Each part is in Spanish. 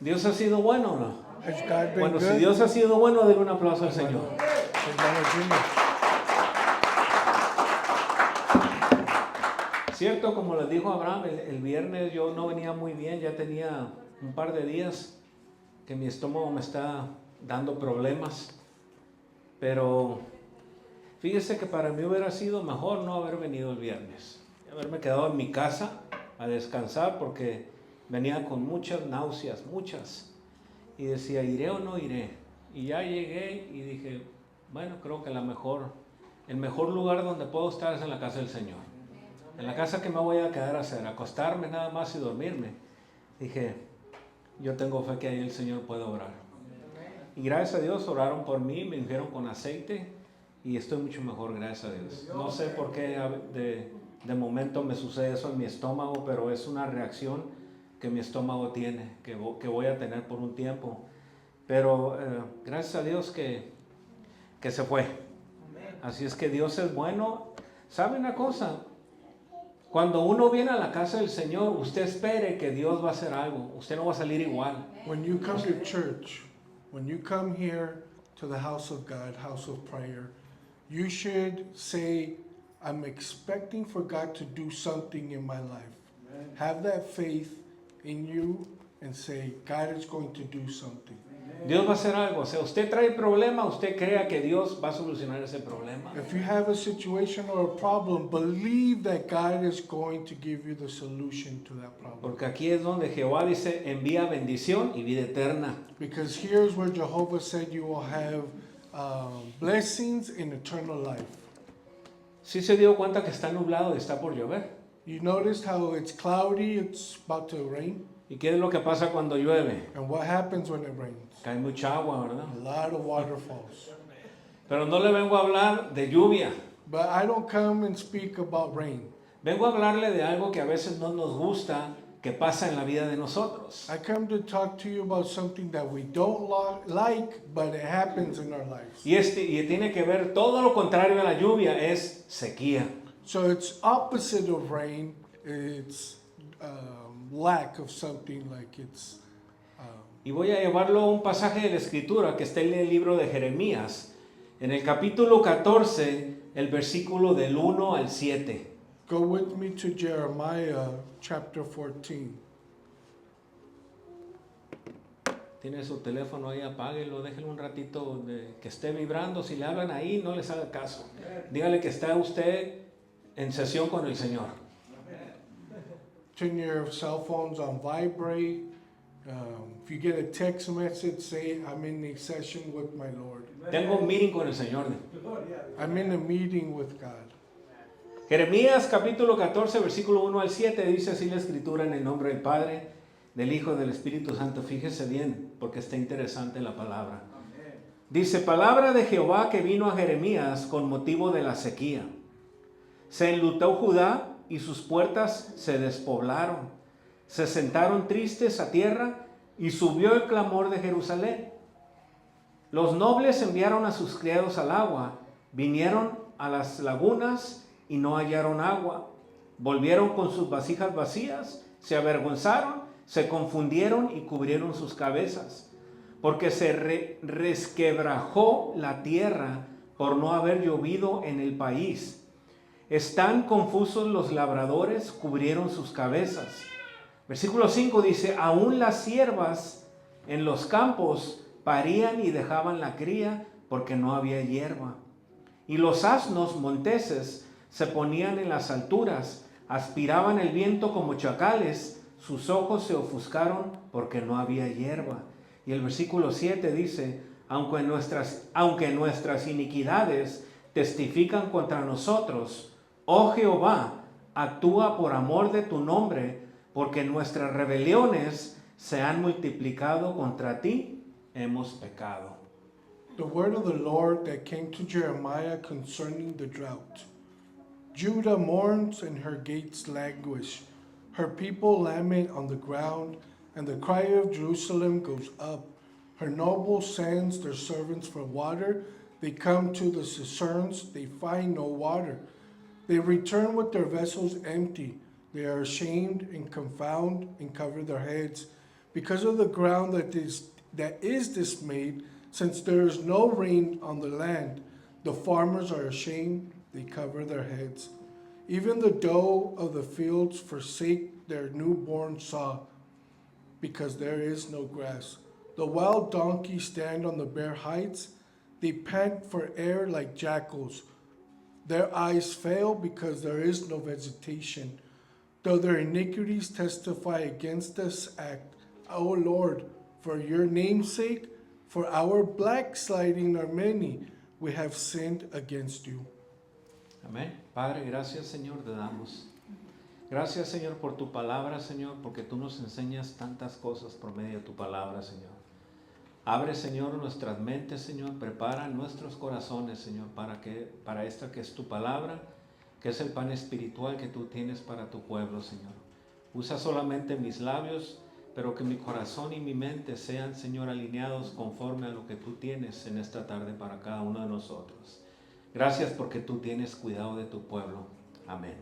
¿Dios ha sido bueno o no? Has God been Bueno, si good? Dios ha sido bueno, denle un aplauso al Señor. Pues vamos viendo. Cierto, como les dijo Abraham, el viernes yo no venía muy bien, ya tenía un par de días que mi estómago me está dando problemas, pero fíjese que para mí hubiera sido mejor no haber venido el viernes, haberme quedado en mi casa a descansar porque venía con muchas náuseas, muchas, y decía, ¿iré o no iré? Y ya llegué y dije, bueno, creo que el mejor lugar donde puedo estar es en la casa del Señor. En la casa que me voy a quedar a hacer, acostarme nada más y dormirme. Dije, yo tengo fe que ahí el Señor puede obrar. Y gracias a Dios oraron por mí, me ungieron con aceite y estoy mucho mejor, gracias a Dios. No sé por qué de momento me sucede eso en mi estómago, pero es una reacción que mi estómago tiene, que voy a tener por un tiempo. Pero gracias a Dios que se fue. Así es que Dios es bueno. ¿Sabe una cosa? Cuando uno viene a la casa del Señor, usted espere que Dios va a hacer algo. Usted no va a salir igual. When you come to church, when you come here to the house of God, house of prayer, you should say, I'm expecting for God to do something in my life. Have that faith in you and say, God is going to do something. Dios va a hacer algo. O sea, usted trae problema, usted crea que Dios va a solucionar ese problema. If you have a situation or a problem, believe that God is going to give you the solution to that problem. Porque aquí es donde Jehová dice, envía bendición y vida eterna. Because here's where Jehovah said you will have blessings in eternal life. ¿Sí se dio cuenta que está nublado y está por llover? You noticed how it's cloudy, it's about to rain? ¿Y qué es lo que pasa cuando llueve? And what happens when it rains? Cae mucha agua, ¿verdad? A lot of water falls. Pero no le vengo a hablar de lluvia. But I don't come and speak about rain. Vengo a hablarle de algo que a veces no nos gusta que pasa en la vida de nosotros. I come to talk to you about something that we don't like, but it happens in our lives. Y tiene que ver todo lo contrario a la lluvia, es sequía. So it's opposite of rain. It's lack of something, like it's... Y voy a llevarlo a un pasaje de la Escritura que está en el libro de Jeremías, en el capítulo 14, el versículo del 1 al 7. Go with me to Jeremiah chapter 14. Tiene su teléfono ahí, apáguelo, déjelo un ratito que esté vibrando. Si le hablan ahí, no les haga caso. Dígale que está usted en sesión con el Señor. Turn your cell phones on vibrate. If you get a text message, say, I'm in a session with my Lord. Tengo un meeting con el Señor. I'm in a meeting with God. Jeremías capítulo 14, versículo 1 al 7, dice así la Escritura en el nombre del Padre, del Hijo y del Espíritu Santo. Fíjese bien, porque está interesante la palabra. Dice, palabra de Jehová que vino a Jeremías con motivo de la sequía. Se enlutó Judá y sus puertas se despoblaron. Se sentaron tristes a tierra y subió el clamor de Jerusalén. Los nobles enviaron a sus criados al agua, vinieron a las lagunas y no hallaron agua. Volvieron con sus vasijas vacías, se avergonzaron, se confundieron y cubrieron sus cabezas, porque se resquebrajó la tierra por no haber llovido en el país. Están confusos los labradores, cubrieron sus cabezas. Versículo 5 dice, aún las siervas en los campos parían y dejaban la cría porque no había hierba. Y los asnos monteses se ponían en las alturas, aspiraban el viento como chacales, sus ojos se ofuscaron porque no había hierba. Y el versículo 7 dice, aunque nuestras iniquidades testifican contra nosotros, oh Jehová, actúa por amor de tu nombre, porque nuestras rebeliones se han multiplicado contra ti, hemos pecado. The word of the Lord that came to Jeremiah concerning the drought. Judah mourns and her gates languish. Her people lament on the ground, and the cry of Jerusalem goes up. Her nobles sends their servants for water. They come to the cisterns, they find no water. They return with their vessels empty. They are ashamed and confound and cover their heads, Because of the ground that is dismayed, since there is no rain on the land, the farmers are ashamed, they cover their heads. Even the doe of the fields forsake their newborn sow, because there is no grass. The wild donkeys stand on the bare heights, they pant for air like jackals. Their eyes fail because there is no vegetation. Though their iniquities testify against us, act, O Lord, for your name's sake, for our backsliding are many, we have sinned against you. Amén. Padre, gracias, Señor, te damos. Gracias, Señor, por tu palabra, Señor, porque tú nos enseñas tantas cosas por medio de tu palabra, Señor. Abre, Señor, nuestras mentes, Señor, prepara nuestros corazones, Señor, para esta que es tu palabra, que es el pan espiritual que tú tienes para tu pueblo, Señor. Usa solamente mis labios, pero que mi corazón y mi mente sean, Señor, alineados conforme a lo que tú tienes en esta tarde para cada uno de nosotros. Gracias porque tú tienes cuidado de tu pueblo. Amén.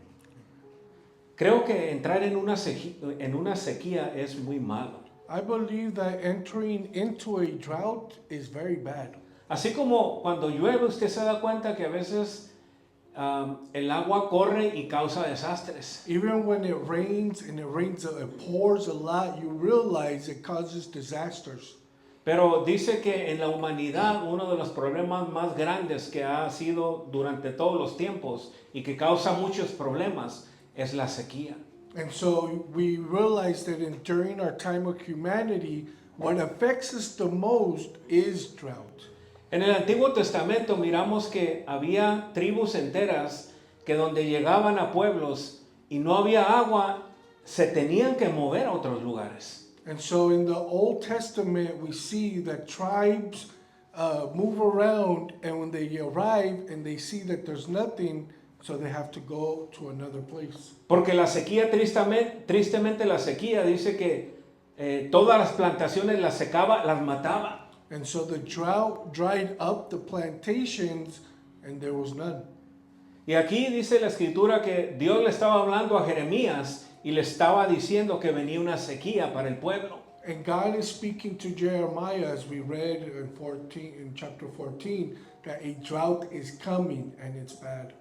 Creo que entrar en una sequía es muy malo. I believe that entering into a drought is very bad. Así como cuando llueve, usted se da cuenta que a veces el agua corre y causa desastres. Even when it rains and it pours a lot, you realize it causes disasters. Pero dice que en la humanidad uno de los problemas más grandes que ha sido durante todos los tiempos y que causa muchos problemas es la sequía. And so we realize that during our time of humanity, what affects us the most is drought. En el Antiguo Testamento miramos que había tribus enteras que donde llegaban a pueblos y no había agua, se tenían que mover a otros lugares. And so in the Old Testament, we see that tribes move around, and when they arrive and they see that there's nothing, so they have to go to another place. Porque la sequía, tristemente la sequía dice que todas las plantaciones las secaba, las mataba. And so the drought dried up the plantations, and there was none. Y aquí dice la escritura que Dios le estaba hablando a Jeremías y le estaba diciendo que venía una sequía para el pueblo. And God is speaking to Jeremiah, as we read in chapter 14, that a drought is coming and it's bad.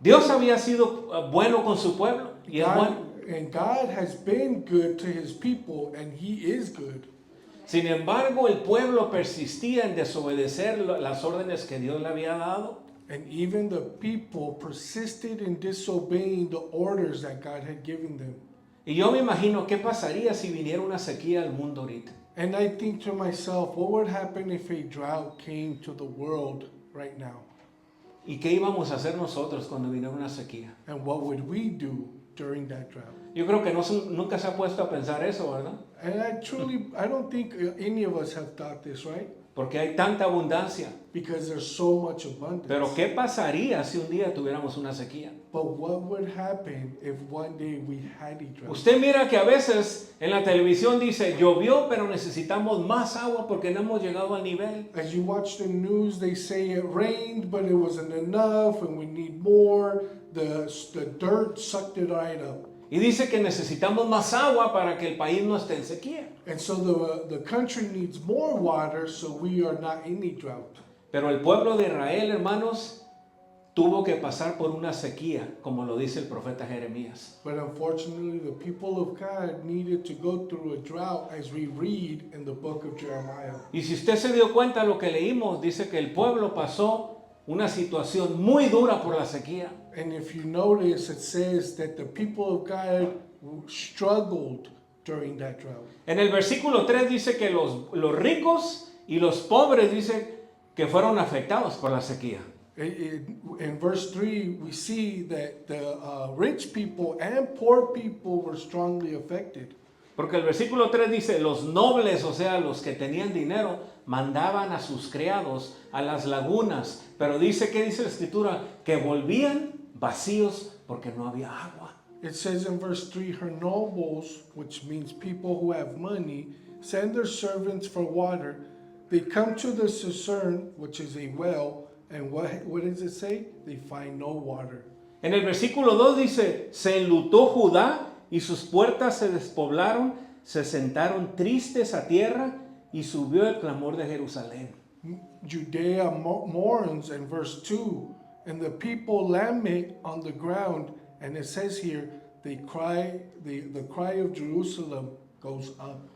Dios había sido bueno con su pueblo y es bueno. And God has been good to his people, and he is good. Sin embargo, el pueblo persistía en desobedecer las órdenes que Dios le había dado. And even the people persisted in disobeying the orders that God had given them. Y yo me imagino qué pasaría si viniera una sequía al mundo ahorita. And I think to myself, what would happen if a drought came to the world right now? ¿Y qué íbamos a hacer nosotros cuando viniera una sequía? And what would we do during that drought? Yo creo que nunca se ha puesto a pensar eso, ¿verdad? And I don't think any of us have thought this, right? Porque hay tanta abundancia. Because there's so much abundance. Pero ¿qué pasaría si un día tuviéramos una sequía? But what would happen if one day we had a drought? Usted mira que a veces en la televisión dice, llovió, pero necesitamos más agua porque no hemos llegado al nivel. As you watch the news, they say it rained, but it wasn't enough, and we need more. The dirt sucked it right up. Y dice que necesitamos más agua para que el país no esté en sequía. And so the country needs more water, so we are not in a drought. Pero el pueblo de Israel, hermanos, tuvo que pasar por una sequía, como lo dice el profeta Jeremías. But unfortunately, the people of God needed to go through a drought, as we read in the book of Jeremiah. Y si usted se dio cuenta de lo que leímos, dice que el pueblo pasó una situación muy dura por la sequía. And if you notice, it says that the people of God struggled during that drought. En el versículo 3 dice que los ricos y los pobres dice que fueron afectados por la sequía. In verse 3, we see that the rich people and poor people were strongly affected. Porque el versículo 3 dice, los nobles, o sea, los que tenían dinero, mandaban a sus criados a las lagunas. Pero dice, ¿qué dice la escritura? Que volvían vacíos porque no había agua. It says in verse 3, her nobles, which means people who have money, send their servants for water. They come to the cistern, which is a well, and what does it say? They find no water. En el versículo 2 dice, se enlutó Judá y sus puertas se despoblaron se sentaron tristes a tierra y subió el clamor de Jerusalén. Judea mourns in verse 2, and the people lament on the ground, and it says here, they cry, the cry of Jerusalem goes up.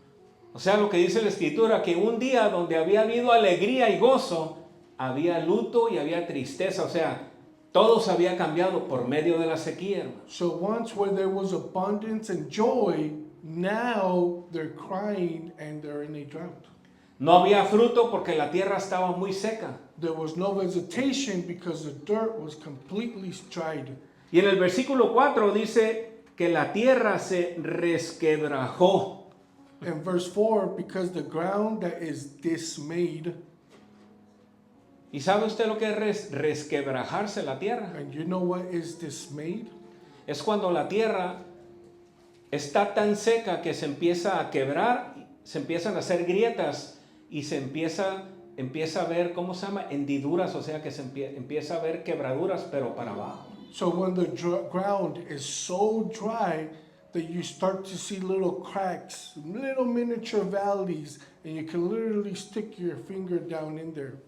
O sea, lo que dice la Escritura, que un día donde había habido alegría y gozo, había luto y había tristeza. O sea, todo se había cambiado por medio de la sequía, hermano. So once where there was abundance and joy, now they're crying and they're in a drought. No había fruto porque la tierra estaba muy seca. There was no vegetation because the dirt was completely dried. Y en el versículo 4 dice que la tierra se resquebrajó. In verse 4, because the ground that is dismayed, ¿Y sabe usted lo que es resquebrajarse la tierra? and you know what is dismayed? Es cuando la tierra está tan seca que se empieza a quebrar, se empiezan a hacer grietas y se empieza a ver, ¿cómo se llama? Hendiduras, o sea que se empieza a ver quebraduras, pero para abajo. So when the ground is so dry that you start to see little cracks, little miniature valleys, and you can literally stick your finger down in there.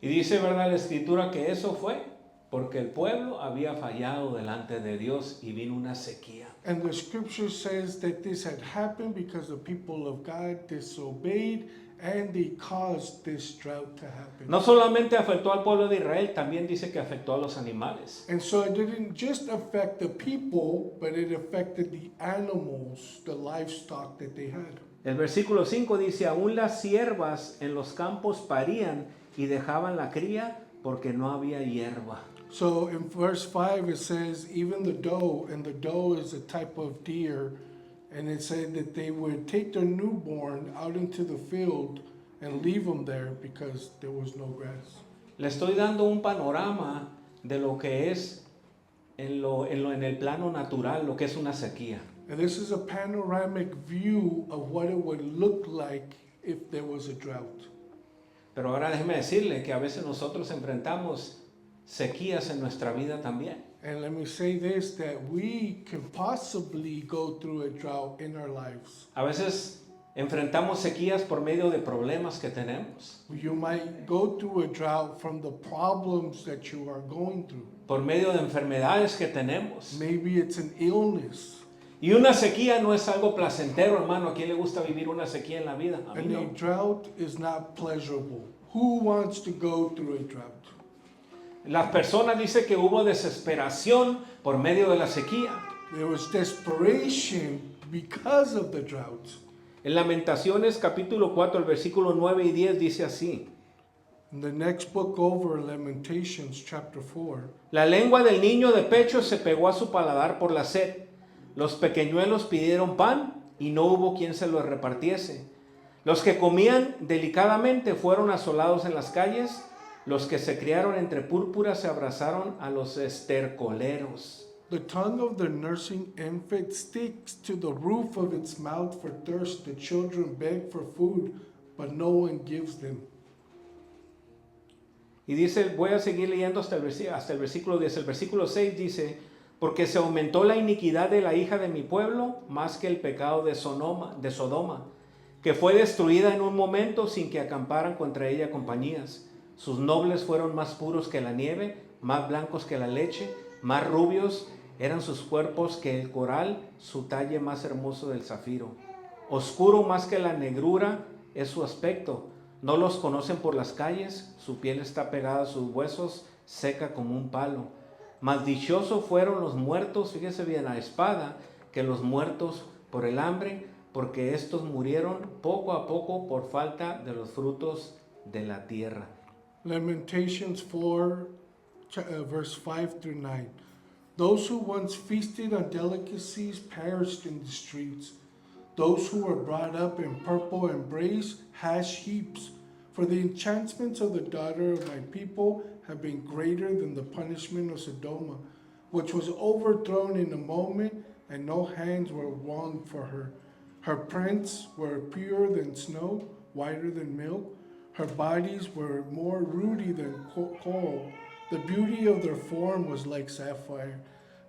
Y dice, ¿verdad, la Escritura que eso fue? Porque el pueblo había fallado delante de Dios y vino una sequía. And the scripture says that this had happened because the people of God disobeyed and they caused this drought to happen. No solamente afectó al pueblo de Israel, también dice que afectó a los animales. And so it didn't just affect the people, but it affected the animals, the livestock that they had. El versículo 5 dice, aún las siervas en los campos parían y dejaban la cría porque no había hierba. So in verse 5 it says, even the doe, and the doe is a type of deer, and it said that they would take their newborn out into the field and leave them there because there was no grass. Le estoy dando un panorama de lo que es en el plano natural, lo que es una sequía. And this is a panoramic view of what it would look like if there was a drought. Pero ahora déjeme decirle que a veces nosotros enfrentamos sequías en nuestra vida también. And let me say this, that we can possibly go through a drought in our lives. A veces enfrentamos sequías por medio de problemas que tenemos, You might go through a drought from the problems that you are going through. por medio de enfermedades que tenemos. Maybe it's an illness. Y una sequía no es algo placentero, hermano. ¿A quién le gusta vivir una sequía en la vida? A mí And a no. drought is not pleasurable. Who wants to go through a drought? Las personas dicen que hubo desesperación por medio de la sequía. There was desperation because of the drought. En Lamentaciones capítulo 4, el versículo 9 y 10 dice así. In the next book over, Lamentations chapter 4, La lengua del niño de pecho se pegó a su paladar por la sed. Los pequeñuelos pidieron pan y no hubo quien se lo repartiese. Los que comían delicadamente fueron asolados en las calles. Los que se criaron entre púrpuras se abrazaron a los estercoleros. the tongue of the nursing infant sticks to the roof of its mouth for thirst. The children beg for food, but no one gives them. Y dice, voy a seguir leyendo hasta el versículo 10. El versículo 6 dice, porque se aumentó la iniquidad de la hija de mi pueblo más que el pecado de Sodoma, que fue destruida en un momento sin que acamparan contra ella compañías. Sus nobles fueron más puros que la nieve, más blancos que la leche, más rubios eran sus cuerpos que el coral, su talle más hermoso del zafiro. Oscuro más que la negrura es su aspecto. No los conocen por las calles, su piel está pegada a sus huesos, seca como un palo. Mas dichosos fueron los muertos, fíjese bien, a espada, que los muertos por el hambre, porque estos murieron poco a poco por falta de los frutos de la tierra. Lamentations 4, verse 5 through 9. Those who once feasted on delicacies perished in the streets. Those who were brought up in purple embrace hash heaps. For the enchantments of the daughter of my people have been greater than the punishment of Sodom, which was overthrown in a moment, and no hands were wrung for her. Her prints were purer than snow, whiter than milk. Her bodies were more ruddy than coral. The beauty of their form was like sapphire.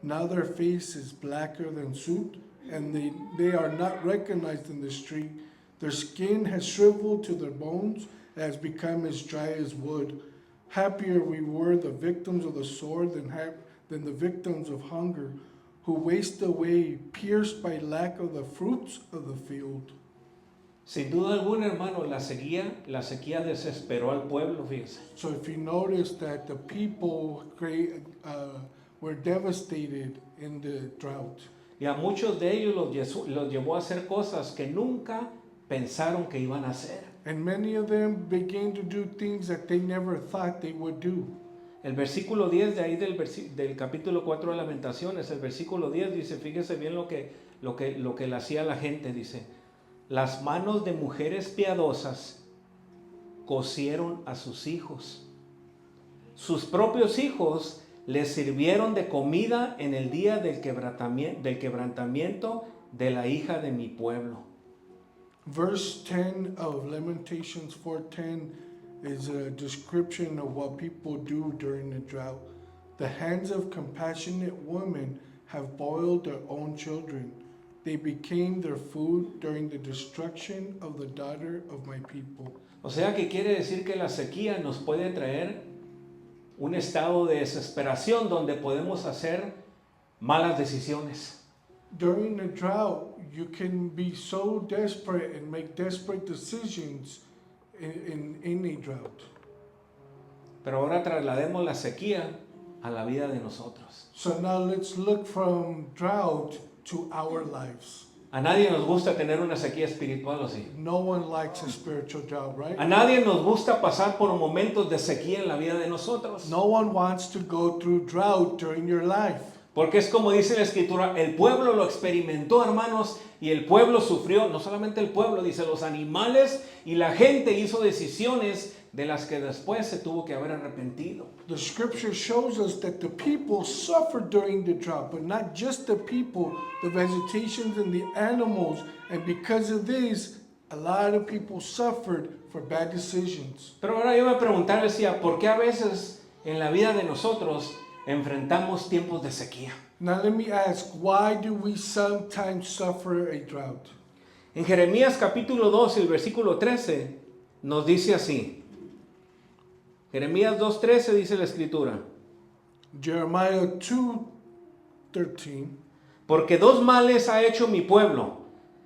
Now their face is blacker than soot, and they are not recognized in the street. Their skin has shriveled to their bones, and has become as dry as wood. Happier we were the victims of the sword than the victims of hunger, who waste away, pierced by lack of the fruits of the field. Sin duda alguna, hermano, la sequía desesperó al pueblo, fíjese. So if you notice that the people were devastated in the drought. Y a muchos de ellos los llevó a hacer cosas que nunca pensaron que iban a hacer. And many of them began to do things that they never thought they would do. El versículo 10 de ahí del capítulo 4 de Lamentaciones, el versículo 10 dice, fíjese bien lo que le hacía la gente, dice, las manos de mujeres piadosas cosieron a sus hijos. Sus propios hijos les sirvieron de comida en el día del quebrantamiento de la hija de mi pueblo. Verse 10 of Lamentations 4:10 is a description of what people do during the drought. The hands of compassionate women have boiled their own children. They became their food during the destruction of the daughter of my people. O sea que quiere decir que la sequía nos puede traer un estado de desesperación donde podemos hacer malas decisiones. During the drought, you can be so desperate and make desperate decisions in a drought. Pero ahora traslademos la sequía a la vida de nosotros. So now let's look from drought to our lives. A nadie nos gusta tener una sequía espiritual, ¿o sí? No one likes a spiritual drought, right? A nadie nos gusta pasar por momentos de sequía en la vida de nosotros. No one wants to go through drought during your life. Porque es como dice la escritura, el pueblo lo experimentó, hermanos, y el pueblo sufrió, no solamente el pueblo, dice, los animales y la gente hizo decisiones de las que después se tuvo que haber arrepentido. The scripture shows us that the people suffered during the drought, but not just the people, the vegetations and the animals. And because of this, a lot of people suffered for bad decisions. Pero ahora yo me preguntaba, decía, ¿por qué a veces en la vida de nosotros enfrentamos tiempos de sequía? Now let me ask, why do we sometimes suffer a drought? En Jeremías capítulo 2, el versículo 13, nos dice así. Jeremías 2:13 dice la escritura. Jeremiah 2:13. Porque dos males ha hecho mi pueblo.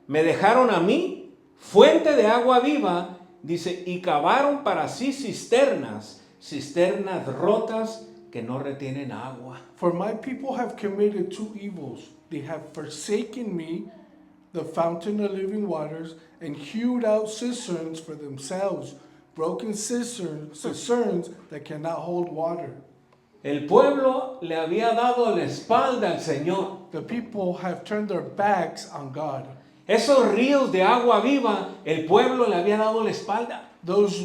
Me dejaron a mí, fuente de agua viva, dice, y cavaron para sí cisternas rotas que no retienen agua. For my people have committed two evils. They have forsaken me, the fountain of living waters, and hewed out cisterns for themselves, broken cisterns that cannot hold water. El pueblo le había dado la espalda al Señor. The people have turned their backs on God. Esos ríos de agua viva, el pueblo le había dado la espalda. Those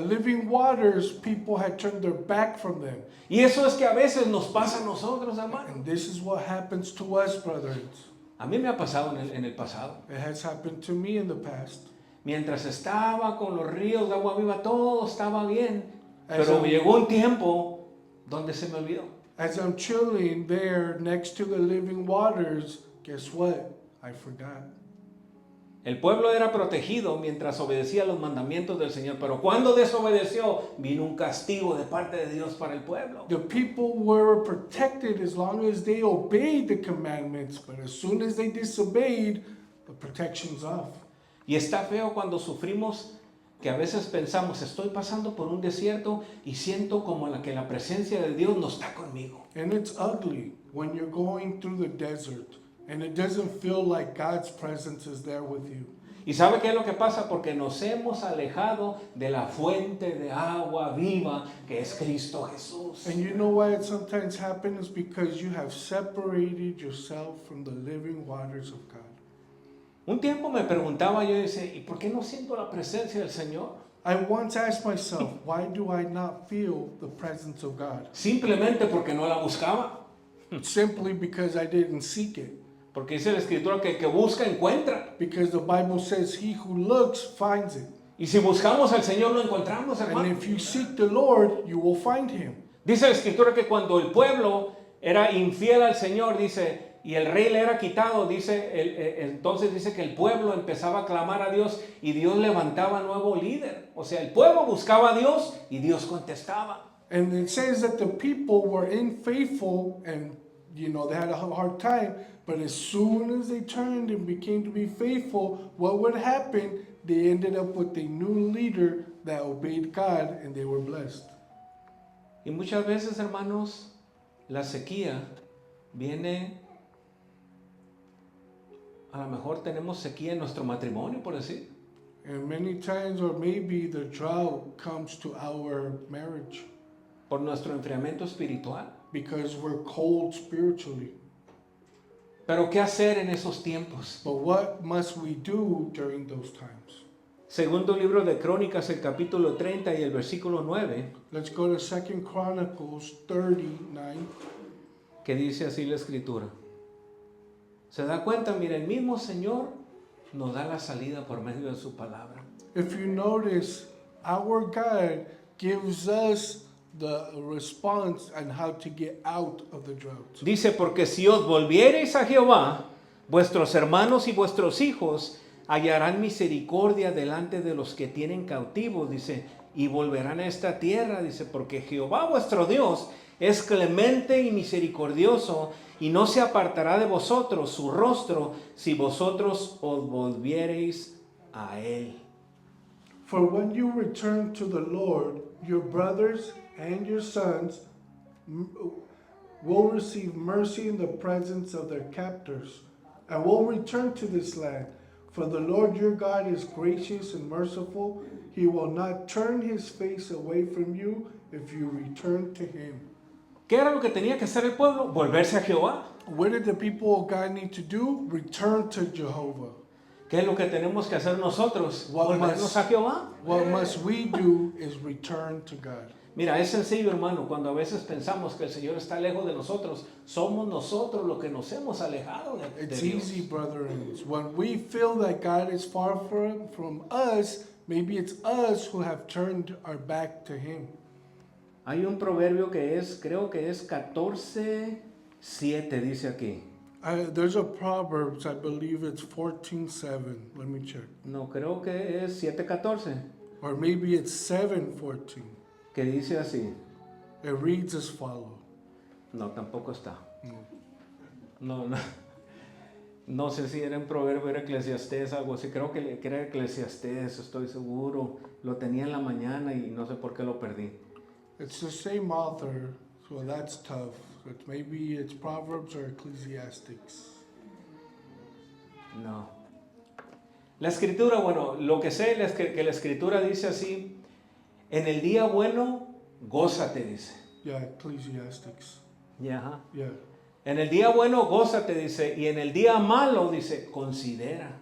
living waters, people had turned their back from them. Y eso es que a veces nos pasa a nosotros, hermano. And this is what happens to us, brothers. A mí me ha pasado en el pasado. It has happened to me in the past. Mientras estaba con los ríos de agua viva, todo estaba bien. Pero llegó un tiempo donde se me olvidó. As I'm chilling there next to the living waters, guess what? I forgot. El pueblo era protegido mientras obedecía los mandamientos del Señor, pero cuando desobedeció, vino un castigo de parte de Dios para el pueblo. The people were protected as long as they obeyed the commandments, but as soon as they disobeyed, the protection's off. Y está feo cuando sufrimos, que a veces pensamos, estoy pasando por un desierto y siento como que la presencia de Dios no está conmigo. And it's ugly when you're going through the desert and it doesn't feel like God's presence is there with you. ¿Y sabe qué es lo que pasa? Porque nos hemos alejado de la fuente de agua viva que es Cristo Jesús. And you know why it sometimes happens? Because you have separated yourself from the living waters of God. Un tiempo me preguntaba, yo decía, ¿y por qué no siento la presencia del Señor? I once asked myself, why do I not feel the presence of God? Simplemente porque no la buscaba. Simply because I didn't seek it. Porque dice la Escritura que el que busca encuentra. Because the Bible says he who looks finds it. Y si buscamos al Señor lo encontramos, And hermano. if you seek the Lord, you will find him. Dice la Escritura que cuando el pueblo era infiel al Señor, dice, y el rey le era quitado, entonces dice que el pueblo empezaba a clamar a Dios y Dios levantaba nuevo líder. O sea, el pueblo buscaba a Dios y Dios contestaba. And it says that the people were unfaithful and, they had a hard time. But as soon as they turned and became to be faithful, what would happen? They ended up with a new leader that obeyed God and they were blessed. Y muchas veces, hermanos, la sequía viene, a lo mejor tenemos sequía en nuestro matrimonio, por decir. And many times, or maybe the drought comes to our marriage. Por nuestro enfriamiento espiritual. Because we're cold spiritually. Pero ¿qué hacer en esos tiempos? But what must we do during those times? Segundo libro de Crónicas, el capítulo 30 y el versículo 9. Let's go to 2 Chronicles 39. Que dice así la escritura. ¿Se da cuenta? Mira, el mismo Señor nos da la salida por medio de su palabra. If you notice, our God gives us the response on how to get out of the drought. Dice, porque si os volviereis a Jehová, vuestros hermanos y vuestros hijos hallarán misericordia delante de los que tienen cautivos, dice, y volverán a esta tierra, dice, porque Jehová vuestro Dios es clemente y misericordioso, y no se apartará de vosotros su rostro si vosotros os volviereis a él. For when you return to the Lord, your brothers and your sons will receive mercy in the presence of their captors, and will return to this land. For the Lord your God is gracious and merciful. He will not turn his face away from you if you return to him. ¿Qué era lo que tenía que hacer el pueblo? Volverse a Jehová. What did the people of God need to do? Return to Jehovah. ¿Qué es lo que tenemos que hacer nosotros? Volvernos a Jehová. What must we do is return to God. Mira, es sencillo, hermano, cuando a veces pensamos que el Señor está lejos de nosotros, somos nosotros los que nos hemos alejado de It's Dios. easy, brethren. When we feel that God is far from us, maybe it's us who have turned our back to him. Hay un proverbio que creo que es 14:7, dice aquí. There's a Proverbs, I believe it's 14:7. Let me check. No, creo que es 7:14, Or maybe it's 7:14. que dice así. It reads as follows. No, tampoco está. No. No sé si era un proverbio, era Eclesiastés, algo así. Creo que era Eclesiastés, estoy seguro. Lo tenía en la mañana y no sé por qué lo perdí. It's the same author, so that's tough. Maybe it's Proverbs or Ecclesiastics. No. La escritura, bueno, lo que sé es que la escritura dice así: en el día bueno, gózate, dice. Yeah, Ecclesiastics. Yeah. Yeah. En el día bueno, gózate, dice. Y en el día malo, dice, considera.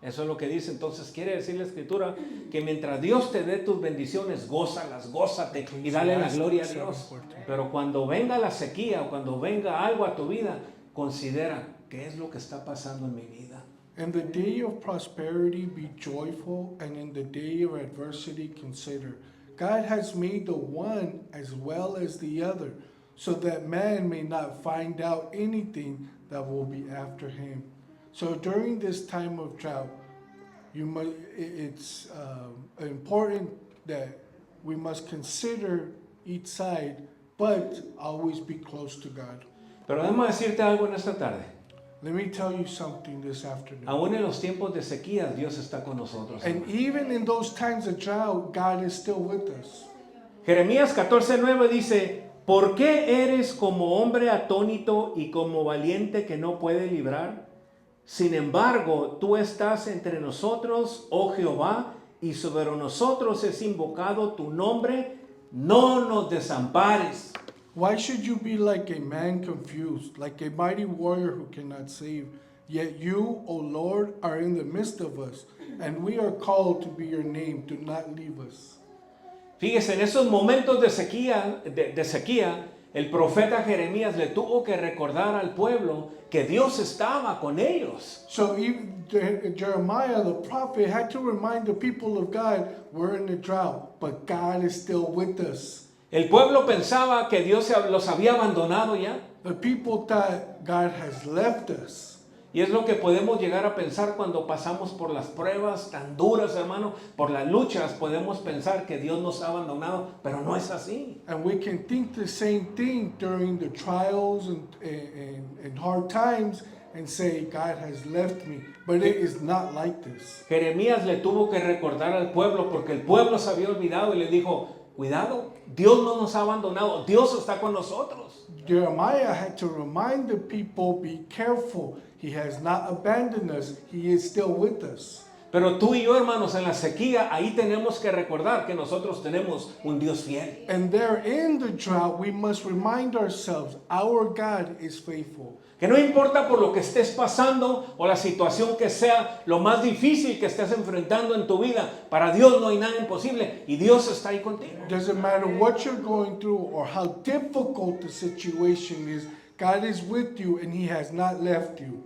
Eso es lo que dice. Entonces quiere decir la escritura que mientras Dios te dé tus bendiciones, gózalas, gózate y dale la gloria a Dios. Pero cuando venga la sequía o cuando venga algo a tu vida, considera qué es lo que está pasando en mi vida. In the day of prosperity, be joyful, and in the day of adversity, consider. God has made the one as well as the other, so that man may not find out anything that will be after him. So during this time of drought, it's important that we must consider each side, but always be close to God. Pero déjame decirte algo en esta tarde. Let me tell you something this afternoon. Aún en los tiempos de sequía, Dios está con nosotros. And even in those times of drought, God is still with us. Jeremías 14:9 dice: ¿por qué eres como hombre atónito y como valiente que no puede librar? Sin embargo, tú estás entre nosotros, oh Jehová, y sobre nosotros es invocado tu nombre. No nos desampares. Why should you be like a man confused, like a mighty warrior who cannot save? Yet you, O Lord, are in the midst of us, and we are called to be your name. Do not leave us. Fíjese, en esos momentos de sequía, el profeta Jeremías le tuvo que recordar al pueblo que Dios estaba con ellos. So even Jeremiah, the prophet, had to remind the people of God, we're in a drought, but God is still with us. El pueblo pensaba que Dios los había abandonado ya. The people thought God has left us. Y es lo que podemos llegar a pensar cuando pasamos por las pruebas tan duras, hermano, por las luchas. Podemos pensar que Dios nos ha abandonado, pero no es así. And we can think the same thing during the trials and hard times and say, God has left me. But it is not like this. Jeremías le tuvo que recordar al pueblo porque el pueblo se había olvidado y le dijo, cuidado, Dios no nos ha abandonado, Dios está con nosotros. Jeremiah had to remind the people, be careful. He has not abandoned us. He is still with us. Pero tú y yo, hermanos, en la sequía, ahí tenemos que recordar que nosotros tenemos un Dios fiel. And there in the drought, we must remind ourselves, our God is faithful. Que no importa por lo que estés pasando o la situación que sea, lo más difícil que estés enfrentando en tu vida, para Dios no hay nada imposible y Dios está ahí contigo. Doesn't matter what you're going through or how difficult the situation is, God is with you and He has not left you.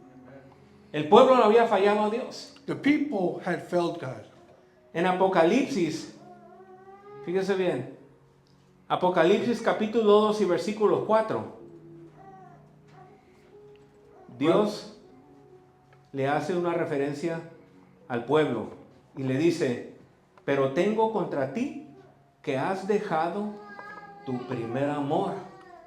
El pueblo le había fallado a Dios. The people had failed God. En Apocalipsis, fíjese bien, Apocalipsis capítulo 2 y versículo 4. Dios le hace una referencia al pueblo y le dice, pero tengo contra ti que has dejado tu primer amor.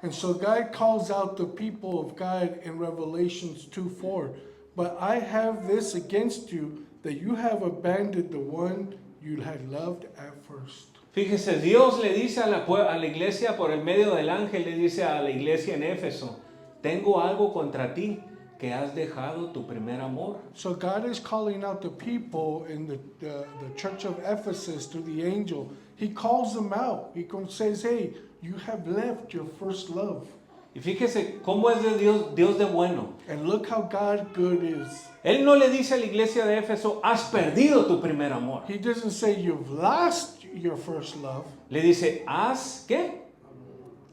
And so God calls out the people of God in Revelations 2:4. But I have this against you, that you have abandoned the one you had loved at first. Fíjese, Dios le dice a la iglesia por el medio del ángel, le dice a la iglesia en Éfeso, tengo algo contra ti, que has dejado tu primer amor. So God is calling out the people in the church of Ephesus through the angel. He calls them out. He says, hey, you have left your first love. Y fíjese cómo es de Dios de bueno. And look how God good is. Él no le dice a la iglesia de Éfeso, has perdido tu primer amor. He doesn't say you've lost your first love. Le dice, has, ¿qué?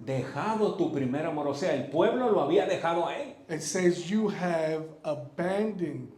Dejado tu primer amor. O sea, el pueblo lo había dejado a él. It says you have abandoned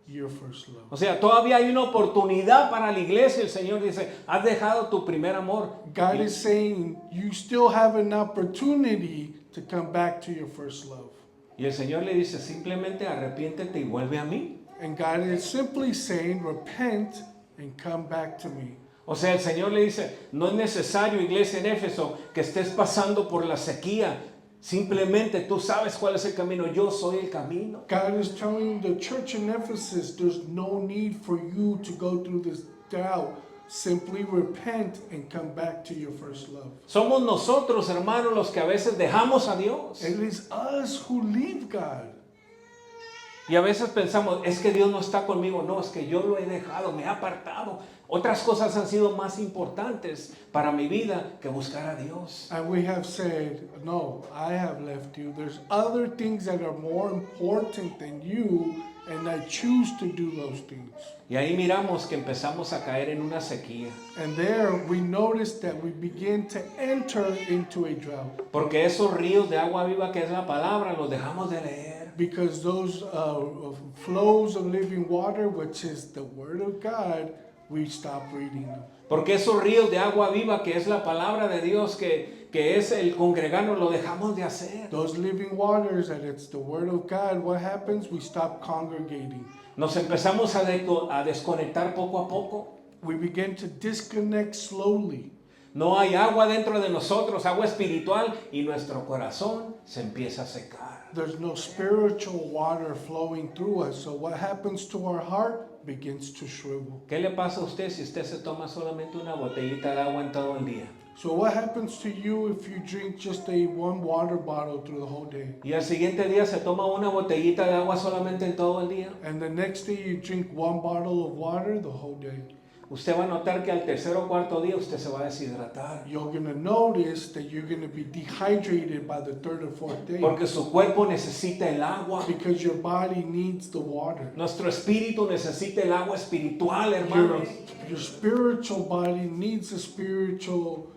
your first love. O sea, todavía hay una oportunidad para la iglesia. El Señor dice, has dejado tu primer amor. God is saying you still have an opportunity to come back to your first love. Y el Señor le dice, simplemente arrepiéntete y vuelve a mí. And God is simply saying, repent and come back to me. O sea, el Señor le dice, no es necesario, iglesia en Éfeso, que estés pasando por la sequía. Simplemente tú sabes cuál es el camino. Yo soy el camino. God is telling the church in Ephesus, there's no need for you to go through this drought. Simply repent and come back to your first love. Somos nosotros, hermanos, los que a veces dejamos a Dios. It is us who leave God. Y a veces pensamos, es que Dios no está conmigo. No, es que yo lo he dejado, me he apartado. Otras cosas han sido más importantes para mi vida que buscar a Dios. And we have said, no, I have left you. There's other things that are more important than you, and I choose to do those things. Y ahí miramos que empezamos a caer en una sequía. And there we notice that we begin to enter into a drought. Porque esos ríos de agua viva que es la palabra, los dejamos de leer. Because those flows of living water, which is the Word of God, we stop reading them. Porque esos ríos de agua viva que es la palabra de Dios, que es el congregarnos, lo dejamos de hacer. Those living waters, and it's the Word of God, what happens? We stop congregating. Nos empezamos a desconectar poco a poco. We begin to disconnect slowly. No hay agua dentro de nosotros, agua espiritual, y nuestro corazón se empieza a secar. There's no spiritual water flowing through us. So what happens to our heart begins to shrivel. ¿Qué le pasa a usted si usted se toma solamente una botellita de agua en todo el día? So what happens to you if you drink just one water bottle through the whole day? Y al siguiente día se toma una botellita de agua solamente en todo el día. And the next day you drink one bottle of water the whole day. Usted va a notar que al tercer o cuarto día usted se va a deshidratar. You're going to notice that you're going to be dehydrated by the third or fourth day. Porque su cuerpo necesita el agua. Because your body needs the water. Nuestro espíritu necesita el agua espiritual, hermanos. Your spiritual body needs a spiritual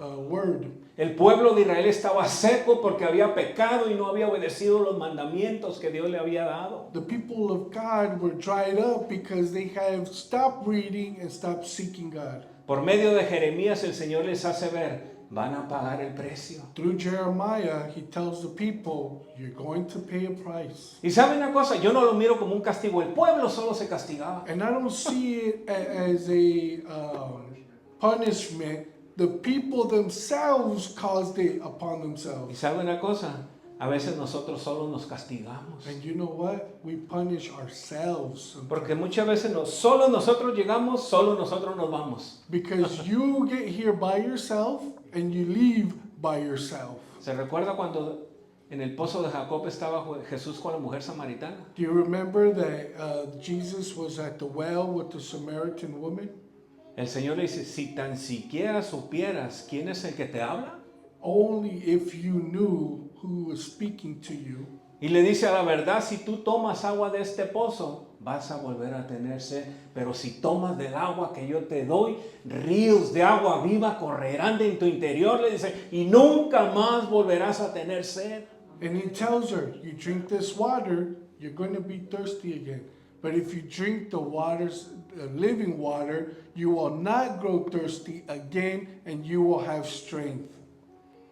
word. El pueblo de Israel estaba seco porque había pecado y no había obedecido los mandamientos que Dios le había dado. The people of God were dried up because they have stopped reading and stopped seeking God. Por medio de Jeremías el Señor les hace ver van a pagar el precio. Through Jeremiah, he tells the people, you're going to pay a price. Y saben una cosa, yo no lo miro como un castigo, el pueblo solo se castigaba. And I don't see it as a punishment. The people themselves caused it upon Y themselves. saben una cosa, a veces nosotros solo nos castigamos. And you know what? We punish ourselves. Porque muchas veces solo nosotros llegamos, solo nosotros nos vamos. Because you get here by yourself and you leave by yourself. ¿Se recuerda cuando en el pozo de Jacob estaba Jesús con la mujer samaritana? Do you remember that Jesus was at the well with the Samaritan woman? El Señor le dice, si tan siquiera supieras quién es el que te habla. Only if you knew who was speaking to you. Y le dice, a la verdad, si tú tomas agua de este pozo, vas a volver a tener sed. Pero si tomas del agua que yo te doy, ríos de agua viva correrán de en tu interior, le dice, y nunca más volverás a tener sed. And he tells her, you drink this water, you're going to be thirsty again. But if you drink the waters, the living water, you will not grow thirsty again and you will have strength.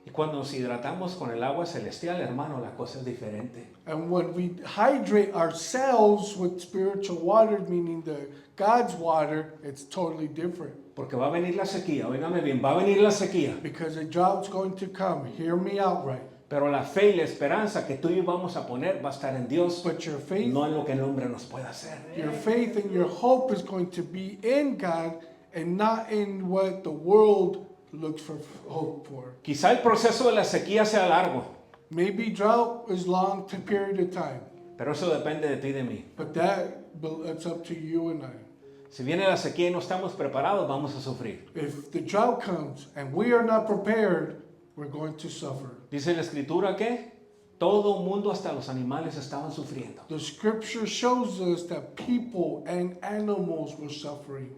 Y cuando nos hidratamos con el agua celestial, hermano, la cosa es diferente. And when we hydrate ourselves with spiritual water, meaning the God's water, it's totally different. Porque va a venir la sequía, óigame bien, va a venir la sequía. Because a drought's going to come. Hear me out right. Pero la fe y la esperanza que tú y yo vamos a poner va a estar en Dios, But your faith, no en lo que el hombre nos pueda hacer. your faith and your hope is going to be in God and not in what the world looks for hope for. Quizá el proceso de la sequía sea largo, Maybe drought is long period of time, pero eso depende de ti y de mí. but that's up to you and I. Si viene la sequía y no estamos preparados, vamos a sufrir. If the drought comes and we are not prepared, we're going to suffer. Dice la escritura que todo mundo, hasta los animales, estaban sufriendo. The scripture shows us that people and animals were suffering.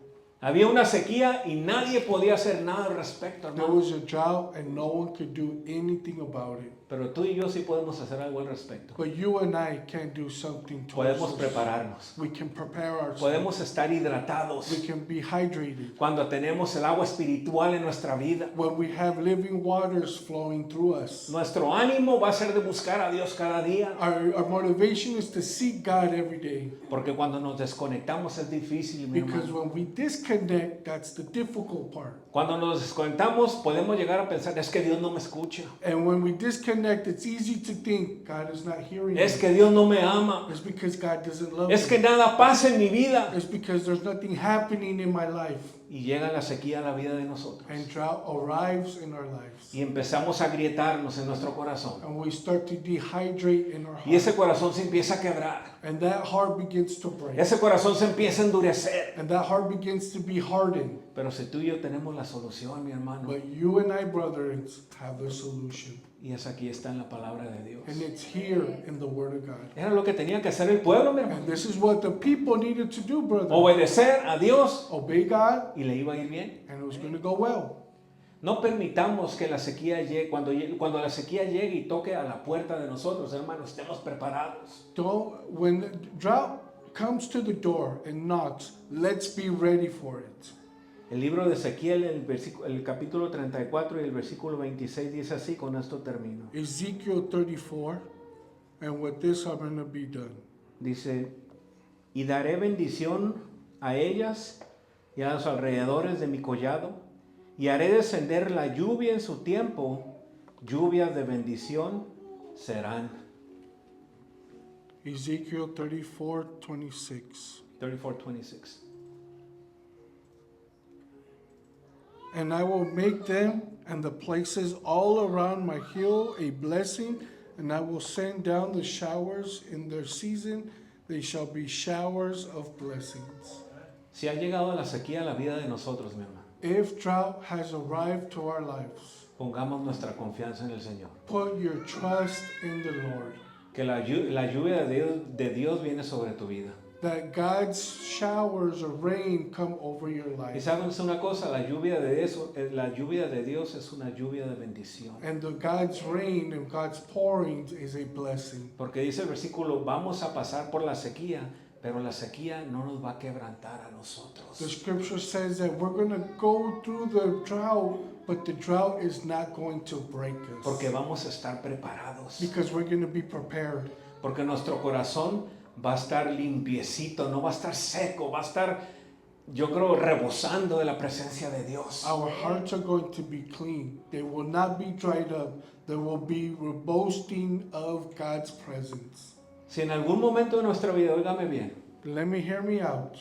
Había una sequía y nadie podía hacer nada al respecto, There hermano. was a drought and no one could do anything about it. Pero tú y yo sí podemos hacer algo al respecto. But you and I can do something towards Podemos this. prepararnos. We can prepare ourselves. Podemos estar hidratados. We can be hydrated. Cuando tenemos el agua espiritual en nuestra vida, When we have living waters flowing through us. nuestro ánimo va a ser de buscar a Dios cada día. Our motivation is to seek God every day. Porque cuando nos desconectamos es difícil, mi Because hermano. when we disconnect, that's the difficult part. Cuando nos desconectamos podemos llegar a pensar, es que Dios no me escucha. And when we disconnect, it's easy to think God is not hearing Es me. que Dios no me ama. It's because God doesn't love Es que me. nada pasa en mi vida. It's because there's nothing happening in my life. Y llega la sequía a la vida de nosotros. And drought arrives in our lives. Y empezamos a agrietarnos en nuestro corazón. And we start to dehydrate in our Y ese heart. corazón se empieza a quebrar. And that heart begins to break. Ese corazón se empieza a endurecer. And that heart begins to be hardened. Pero si tú y yo tenemos la solución, mi hermano, But you and I, brothers, have the solution. y es aquí está en la palabra de Dios. And it's here in the Word of God. Era lo que tenía que hacer el pueblo, mi hermano. And this is what the people needed to do, brother. Obedecer a Dios Obey God, y le iba a ir bien. and it was going to go well. No permitamos que la sequía llegue, cuando la sequía llegue y toque a la puerta de nosotros, hermanos, estemos preparados. When the drought comes to the door and knocks, let's be ready for it. El libro de Ezequiel, el capítulo 34 y el versículo 26 dice así, con esto termino. Ezekiel 34, and with this I'm going to be done. Dice, y daré bendición a ellas y a los alrededores de mi collado, y haré descender la lluvia en su tiempo, lluvias de bendición serán. Ezekiel 34:26. 34:26. And I will make them and the places all around my hill a blessing, and I will send down the showers in their season. They shall be showers of blessings. Si ha llegado la sequía a la vida de nosotros, mi hermano, If drought has arrived to our lives, pongamos nuestra confianza en el Señor. put your trust in the Lord. Que la lluvia de Dios viene sobre tu vida. That God's showers of rain come over your Y life. sabes una cosa, la lluvia de Dios es una lluvia de bendición. And the God's rain and God's pouring is a blessing. Porque dice el versículo, vamos a pasar por la sequía, Pero la sequía no nos va a quebrantar a The nosotros. scripture says that we're going to go through the drought, but the drought is not going to break us. Porque vamos a estar preparados. Because we're going to be prepared. Porque nuestro corazón va a estar limpiecito, no va a estar seco, va a estar, yo creo, rebosando de la presencia de Dios. Our hearts are going to be clean. They will not be dried up. They will be boasting of God's presence. Si en algún momento de nuestra vida, óigame bien, Hear me out.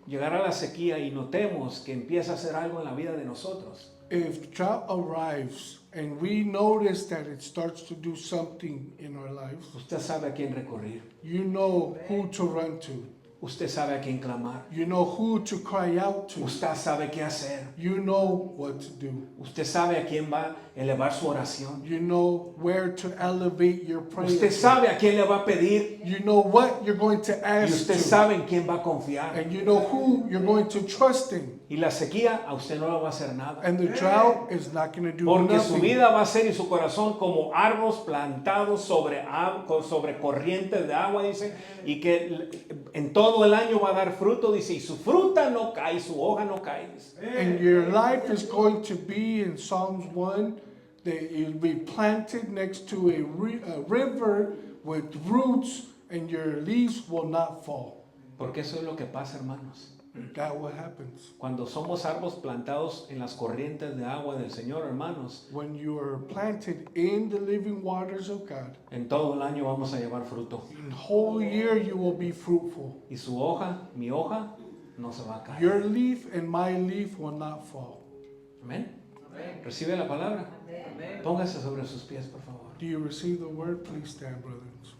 llegará la sequía y notemos que empieza a hacer algo en la vida de nosotros, If drought arrives and we notice that it starts to do something in our lives, usted sabe a quién recurrir, you know who to run to. usted sabe a quién clamar, You know who to cry out to. usted sabe qué hacer, You know what to do. usted sabe a quién va a elevar su oración, You know where to elevate your prayer. usted sabe a quién le va a pedir You know what you're going to y ask usted to. sabe en quién va a confiar. And you know who you're going to trust in. Y la sequía a usted no le va a hacer nada. And the drought is not going to do Porque su nothing. vida va a ser y su corazón como árboles plantados sobre corrientes de agua, dice, y que en todo el año va a dar fruto, dice, y su fruta no cae, su hoja no cae, dice. And your life is going to be in Psalms 1 that you'll be planted next to a river with roots and your leaves will not fall. Porque eso es lo que pasa, hermanos. That what happens. Cuando somos árboles plantados en las corrientes de agua del Señor, hermanos, When you are planted in the living waters of God, en todo el año vamos a llevar fruto. in whole year you will be fruitful. Y su hoja, mi hoja, no se va a caer. Your leaf and my leaf will not fall. Amén. ¿Recibe la palabra? Póngase sobre sus pies, por favor. Do you receive the word? Please stand, brothers.